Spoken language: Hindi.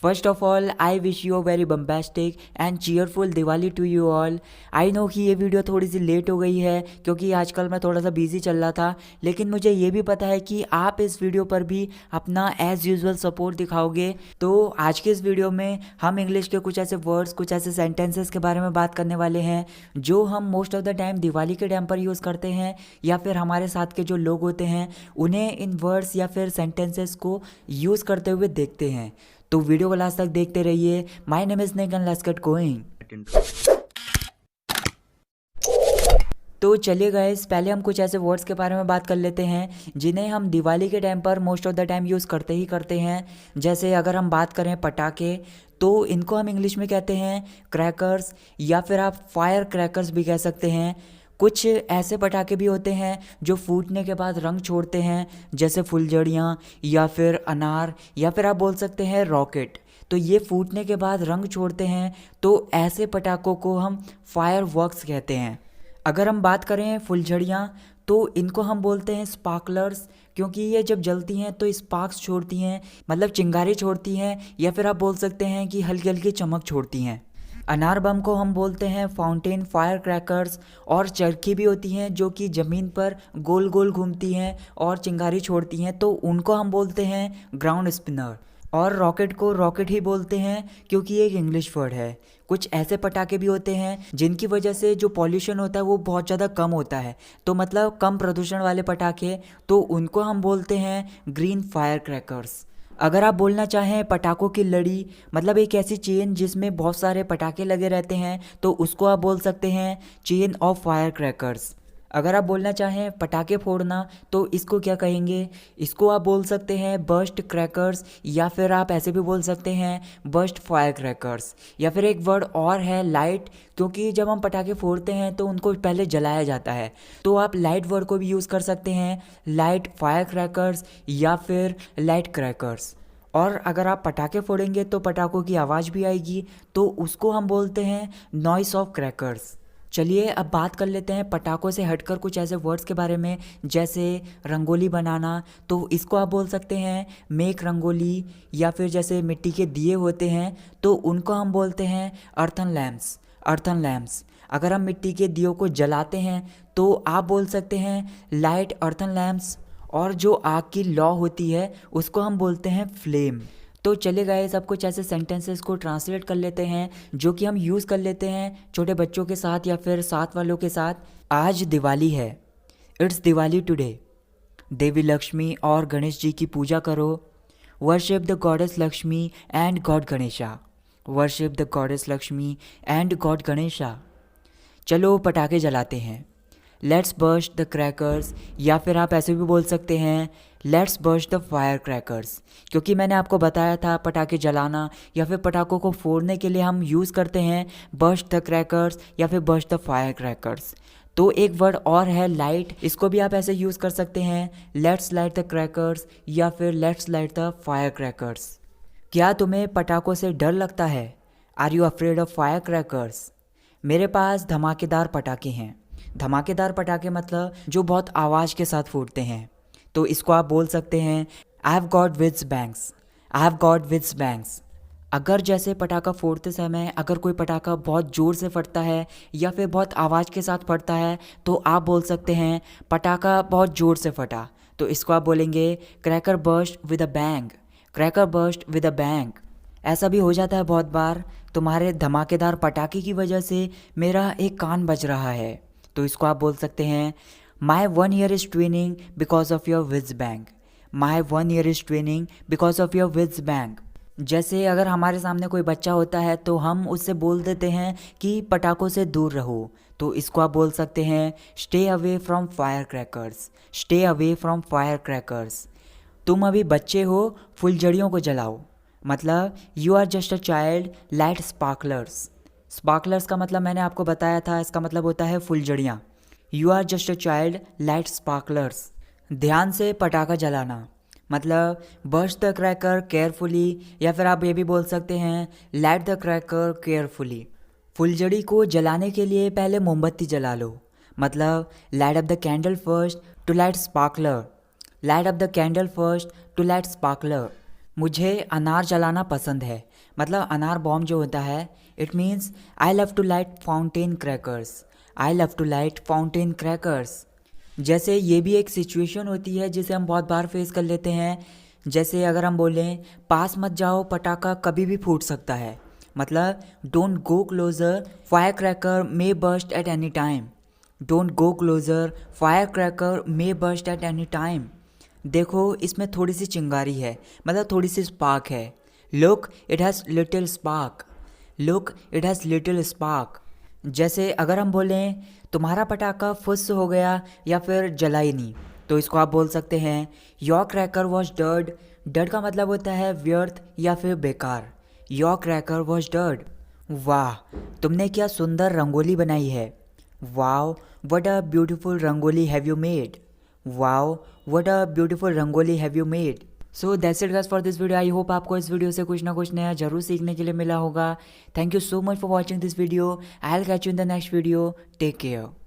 First of all, I wish you a very bombastic and cheerful Diwali to you all. I know कि ये वीडियो थोड़ी सी लेट हो गई है क्योंकि आजकल मैं थोड़ा सा बिजी चल रहा था, लेकिन मुझे ये भी पता है कि आप इस वीडियो पर भी अपना एज यूजुअल सपोर्ट दिखाओगे। तो आज के इस वीडियो में हम इंग्लिश के कुछ ऐसे वर्ड्स, कुछ ऐसे सेंटेंसेस के बारे में बात करने वाले हैं जो हम most of the time Diwali के टाइम पर यूज़ करते हैं, या फिर हमारे साथ के जो लोग होते हैं उन्हें इन वर्ड्स या फिर सेंटेंसेस को यूज़ करते हुए देखते हैं। तो वीडियो को लास्ट तक देखते रहिए। My name is Nick and let's get going. तो चलिए गाइस, पहले हम कुछ ऐसे वर्ड्स के बारे में बात कर लेते हैं जिन्हें हम दिवाली के टाइम पर most of the time use करते ही करते हैं। जैसे अगर हम बात करें पटाखे, तो इनको हम इंग्लिश में कहते हैं क्रैकर्स, या फिर आप फायर क्रैकर्स भी कह सकते हैं। कुछ ऐसे पटाखे भी होते हैं जो फूटने के बाद रंग छोड़ते हैं, जैसे फुलझड़ियाँ या फिर अनार, या फिर आप बोल सकते हैं रॉकेट। तो ये फूटने के बाद रंग छोड़ते हैं, तो ऐसे पटाखों को हम फायर वर्क्स कहते हैं। अगर हम बात करें फुलझड़ियाँ, तो इनको हम बोलते हैं स्पार्कलर्स, क्योंकि ये जब जलती हैं तो स्पार्क्स छोड़ती हैं, मतलब चिंगारी छोड़ती हैं, या फिर आप बोल सकते हैं कि हल्की हल्की चमक छोड़ती हैं। अनार बम को हम बोलते हैं फाउंटेन फायर क्रैकर्स, और चरखी भी होती हैं जो कि ज़मीन पर गोल गोल घूमती हैं और चिंगारी छोड़ती हैं, तो उनको हम बोलते हैं ग्राउंड स्पिनर। और रॉकेट को रॉकेट ही बोलते हैं क्योंकि ये एक इंग्लिश वर्ड है। कुछ ऐसे पटाखे भी होते हैं जिनकी वजह से जो पॉल्यूशन होता है वो बहुत ज़्यादा कम होता है, तो मतलब कम प्रदूषण वाले पटाखे, तो उनको हम बोलते हैं ग्रीन फायर क्रैकर्स। अगर आप बोलना चाहें पटाखों की लड़ी, मतलब एक ऐसी चेन जिसमें बहुत सारे पटाखे लगे रहते हैं, तो उसको आप बोल सकते हैं चेन ऑफ फायर क्रैकर्स। अगर आप बोलना चाहें पटाखे फोड़ना, तो इसको क्या कहेंगे? इसको आप बोल सकते हैं बर्स्ट क्रैकर्स, या फिर आप ऐसे भी बोल सकते हैं बर्स्ट फायर क्रैकर्स। या फिर एक वर्ड और है लाइट, क्योंकि जब हम पटाखे फोड़ते हैं तो उनको पहले जलाया जाता है, तो आप लाइट वर्ड को भी यूज़ कर सकते हैं, लाइट फायर क्रैकर्स या फिर लाइट क्रैकर्स। और अगर आप पटाखे फोड़ेंगे तो पटाखों की आवाज़ भी आएगी, तो उसको हम बोलते हैं नॉइस ऑफ क्रैकर्स। चलिए अब बात कर लेते हैं पटाखों से हटकर कुछ ऐसे वर्ड्स के बारे में, जैसे रंगोली बनाना, तो इसको आप बोल सकते हैं मेक रंगोली। या फिर जैसे मिट्टी के दिए होते हैं, तो उनको हम बोलते हैं अर्थन लैम्प्स, अर्थन लैम्प्स। अगर हम मिट्टी के दियों को जलाते हैं तो आप बोल सकते हैं लाइट अर्थन लैम्प्स। और जो आग की लौ होती है उसको हम बोलते हैं फ्लेम। तो चले गए, सब कुछ ऐसे सेंटेंसेस को ट्रांसलेट कर लेते हैं जो कि हम यूज़ कर लेते हैं छोटे बच्चों के साथ या फिर साथ वालों के साथ। आज दिवाली है, इट्स दिवाली टुडे। देवी लक्ष्मी और गणेश जी की पूजा करो। Worship the goddess Lakshmi and God Ganesha, worship the goddess Lakshmi and God Ganesha. चलो पटाखे जलाते हैं, लेट्स बर्स्ट द क्रैकर्स, या फिर आप ऐसे भी बोल सकते हैं let's burst the fire crackers, क्योंकि मैंने आपको बताया था पटाखे जलाना या फिर पटाखों को फोड़ने के लिए हम यूज़ करते हैं बर्स्ट द क्रैकर्स या फिर बर्स्ट द फायर क्रैकर्स। तो एक वर्ड और है लाइट, इसको भी आप ऐसे यूज़ कर सकते हैं लेट्स लाइट द क्रैकर्स या फिर let's light the fire crackers. क्या तुम्हें पटाखों से डर लगता है? Are you afraid of fire crackers? मेरे पास धमाकेदार पटाखे हैं। धमाकेदार पटाखे मतलब जो बहुत आवाज़ के साथ फूटते हैं, तो इसको आप बोल सकते हैं I have got whizz bangs, I have got whizz bangs. अगर जैसे पटाखा फोड़ते समय अगर कोई पटाखा बहुत ज़ोर से फटता है या फिर बहुत आवाज़ के साथ फटता है, तो आप बोल सकते हैं पटाखा बहुत ज़ोर से फटा, तो इसको आप बोलेंगे cracker burst with a bang, cracker burst with a bang. ऐसा भी हो जाता है बहुत बार, तुम्हारे धमाकेदार पटाखे की वजह से मेरा एक कान बज रहा है, तो इसको आप बोल सकते हैं my 1 ear is twinning because of your wiz bank, my 1 ear is twinning because of your wiz bank. जैसे अगर हमारे सामने कोई बच्चा होता है तो हम उससे बोल देते हैं कि पटाखों से दूर रहो, तो इसको आप बोल सकते हैं stay away from fire crackers, stay away from fire crackers. तुम अभी बच्चे हो, फुलझड़ियों को जलाओ, मतलब you are just a child, light sparklers. Sparklers का मतलब मैंने आपको बताया था, इसका मतलब होता है फुलझड़ियाँ। You are just a child, light sparklers. ध्यान से पटाखा जलाना, मतलब बर्स्ट द क्रैकर केयरफुली, या फिर आप ये भी बोल सकते हैं लाइट द क्रैकर केयरफुली। फुलझड़ी को जलाने के लिए पहले मोमबत्ती जला लो, मतलब light up the candle first to light sparkler, light up the candle first to light sparkler. मुझे अनार जलाना पसंद है। मतलब अनार बॉम्ब जो होता है, it means I love to light fountain crackers. I love to light fountain crackers. जैसे ये भी एक सिचुएशन होती है जिसे हम बहुत बार फेस कर लेते हैं। जैसे अगर हम बोलें पास मत जाओ, पटाखा कभी भी फूट सकता है। मतलब don't go closer, fire cracker may burst at any time. Don't go closer, fire cracker may burst at any time. देखो इसमें थोड़ी सी चिंगारी है, मतलब थोड़ी सी स्पार्क है। Look it has little spark. Look it has little spark. जैसे अगर हम बोलें तुम्हारा पटाखा फुस हो गया या फिर जला ही नहीं, तो इसको आप बोल सकते हैं your cracker was dirt. Dirt का मतलब होता है व्यर्थ या फिर बेकार। Your cracker was dirt. वाह, तुमने क्या सुंदर रंगोली बनाई है। Wow, what a beautiful rangoli have you made. Wow, what a beautiful rangoli have you made. So that's it guys for this video. I hope आपको इस वीडियो से कुछ ना कुछ नया जरूर सीखने के लिए मिला होगा। Thank you so much for watching this video. I will catch you in the next video. Take care.